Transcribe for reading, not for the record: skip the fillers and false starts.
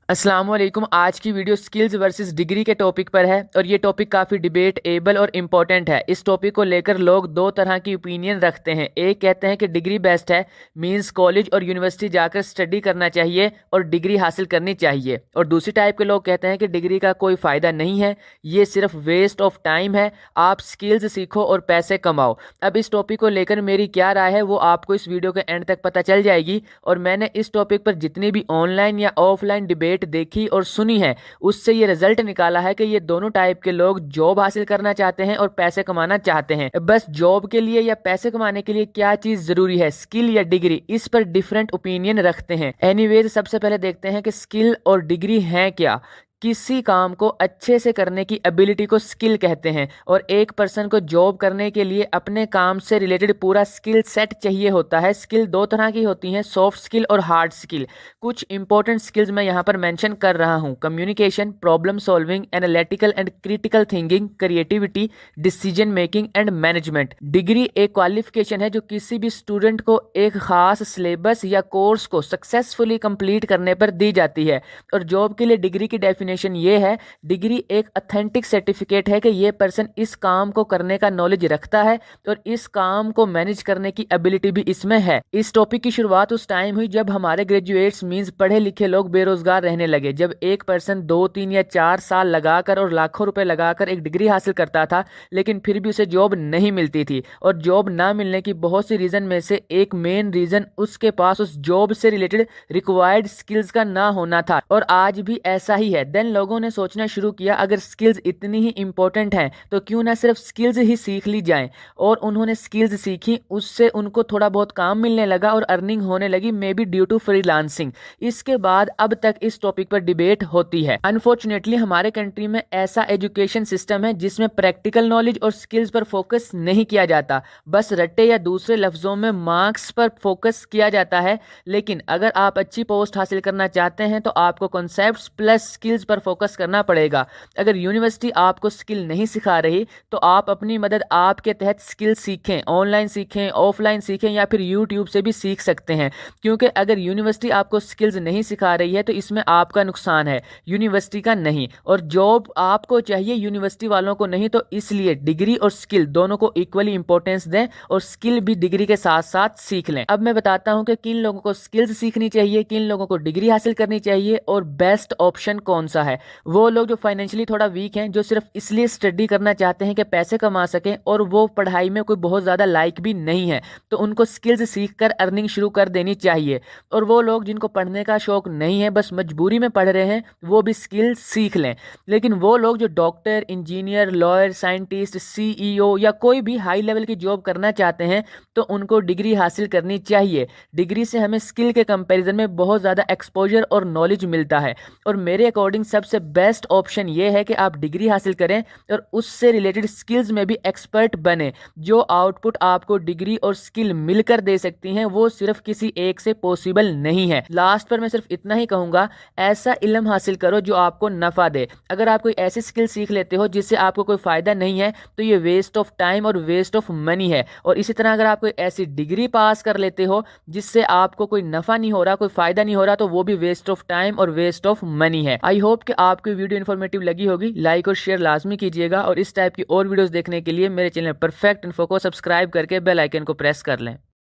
अस्सलाम वालेकुम। आज की वीडियो स्किल्स वर्सेस डिग्री के टॉपिक पर है और ये टॉपिक काफ़ी डिबेटेबल और इम्पॉर्टेंट है। इस टॉपिक को लेकर लोग दो तरह की ओपिनियन रखते हैं। एक कहते हैं कि डिग्री बेस्ट है, मींस कॉलेज और यूनिवर्सिटी जाकर स्टडी करना चाहिए और डिग्री हासिल करनी चाहिए, और दूसरी टाइप के लोग कहते हैं कि डिग्री का कोई फ़ायदा नहीं है, ये सिर्फ वेस्ट ऑफ टाइम है, आप स्किल्स सीखो और पैसे कमाओ। अब इस टॉपिक को लेकर मेरी क्या राय है वो आपको इस वीडियो के एंड तक पता चल जाएगी। और मैंने इस टॉपिक पर जितनी भी ऑनलाइन या ऑफलाइन डिबेट देखी और सुनी है, उससे ये रिजल्ट निकाला है कि ये दोनों टाइप के लोग जॉब हासिल करना चाहते हैं और पैसे कमाना चाहते हैं। बस जॉब के लिए या पैसे कमाने के लिए क्या चीज जरूरी है, स्किल या डिग्री, इस पर डिफरेंट ओपिनियन रखते हैं। एनीवेज, सबसे पहले देखते हैं कि स्किल और डिग्री है क्या। किसी काम को अच्छे से करने की एबिलिटी को स्किल कहते हैं, और एक पर्सन को जॉब करने के लिए अपने काम से रिलेटेड पूरा स्किल सेट चाहिए होता है। स्किल दो तरह की होती हैं, सॉफ्ट स्किल और हार्ड स्किल। कुछ इंपॉर्टेंट स्किल्स मैं यहाँ पर मेंशन कर रहा हूँ: communication, problem solving, analytical and critical thinking, creativity, decision making and management. Degree एक क्वालिफिकेशन है जो किसी भी स्टूडेंट को एक खास सिलेबस या कोर्स को सक्सेसफुली कंप्लीट करने पर दी जाती है। और जॉब के लिए डिग्री की डेफिनेशन ये है: डिग्री एक ऑथेंटिक सर्टिफिकेट है कि ये पर्सन इस काम को करने का नॉलेज रखता है और इस काम को मैनेज करने की एबिलिटी भी इसमें है। इस टॉपिक की शुरुआत उस टाइम हुई जब हमारे ग्रेजुएट्स मींस पढ़े लिखे लोग बेरोजगार रहने लगे। जब एक पर्सन 2, 3 या 4 साल लगाकर और लाखों रुपए लगाकर एक डिग्री हासिल करता था, लेकिन फिर भी उसे जॉब नहीं मिलती थी। और जॉब ना मिलने की बहुत सी रीजन में से एक मेन रीजन उसके पास उस जॉब से रिलेटेड रिक्वायर्ड स्किल्स का ना होना था, और आज भी ऐसा ही है। देन लोगों ने सोचना शुरू किया, अगर स्किल्स इतनी ही इंपॉर्टेंट हैं तो क्यों ना सिर्फ स्किल्स ही सीख ली जाएं। और उन्होंने स्किल्स सीखी, उससे उनको थोड़ा बहुत काम मिलने लगा और अर्निंग होने लगी, may be due to freelancing. इसके बाद अब तक इस टॉपिक पर डिबेट होती है। अनफॉर्चुनेटली हमारे कंट्री में ऐसा एजुकेशन सिस्टम है जिसमें प्रैक्टिकल नॉलेज और स्किल्स पर फोकस नहीं किया जाता, बस रट्टे या दूसरे लफ्जों में मार्क्स पर फोकस किया जाता है। लेकिन अगर आप अच्छी पोस्ट हासिल करना चाहते हैं तो आपको कॉन्सेप्ट्स प्लस स्किल्स पर फोकस करना पड़ेगा। अगर यूनिवर्सिटी आपको स्किल नहीं सिखा रही तो आप अपनी मदद आपके तहत स्किल सीखें, ऑनलाइन सीखें, ऑफलाइन सीखें, या फिर यूट्यूब से भी सीख सकते हैं। क्योंकि अगर यूनिवर्सिटी आपको स्किल्स नहीं सिखा रही है तो इसमें आपका नुकसान है, यूनिवर्सिटी का नहीं। और जॉब आपको चाहिए, यूनिवर्सिटी वालों को नहीं। तो इसलिए डिग्री और स्किल दोनों को इक्वली इंपॉर्टेंस दें और स्किल भी डिग्री के साथ साथ सीख लें। अब मैं बताता हूं कि किन लोगों को स्किल्स सीखनी चाहिए, किन लोगों को डिग्री हासिल करनी चाहिए, और बेस्ट ऑप्शन कौन सा है। वो लोग जो फाइनेंशियली थोड़ा वीक हैं, जो सिर्फ इसलिए स्टडी करना चाहते हैं कि पैसे कमा सकें और वो पढ़ाई में कोई बहुत ज़्यादा लाइक भी नहीं है, तो उनको स्किल्स सीखकर अर्निंग शुरू कर देनी चाहिए। और वो लोग जिनको पढ़ने का शौक नहीं है, बस मजबूरी में पढ़ रहे हैं, वो भी स्किल सीख लें। लेकिन वो लोग जो doctor, engineer, lawyer, scientist, CEO या कोई भी हाई लेवल की जॉब करना चाहते हैं, तो उनको डिग्री हासिल करनी चाहिए। डिग्री से हमें स्किल के कंपैरिजन में बहुत ज़्यादा एक्सपोजर और नॉलेज मिलता है। और मेरे अकॉर्डिंग सबसे बेस्ट ऑप्शन ये है कि आप डिग्री हासिल करें और उससे रिलेटेड स्किल्स में भी एक्सपर्ट बने। जो आउटपुट आपको डिग्री और स्किल मिलकर दे सकती हैं, वो सिर्फ किसी एक से पॉसिबल नहीं है। लास्ट पर मैं सिर्फ इतना ही कहूँगा, ऐसा इल्म हासिल करो जो आपको नफ़ा दे। अगर आप कोई ऐसी स्किल सीख लेते हो जिससे आपको कोई फ़ायदा नहीं है, तो ये वेस्ट ऑफ टाइम और वेस्ट ऑफ मनी है। और इसी तरह अगर आप कोई ऐसी डिग्री पास कर लेते हो जिससे आपको कोई नफ़ा नहीं हो रहा, कोई फ़ायदा नहीं हो रहा, तो वो भी वेस्ट ऑफ टाइम और वेस्ट ऑफ मनी है। आई होप कि आपको वीडियो इन्फॉर्मेटिव लगी होगी। लाइक और शेयर लाजमी कीजिएगा, और इस टाइप की और वीडियोस देखने के लिए मेरे चैनल परफेक्ट इन्फो को सब्सक्राइब करके बेल आइकन को प्रेस कर लें।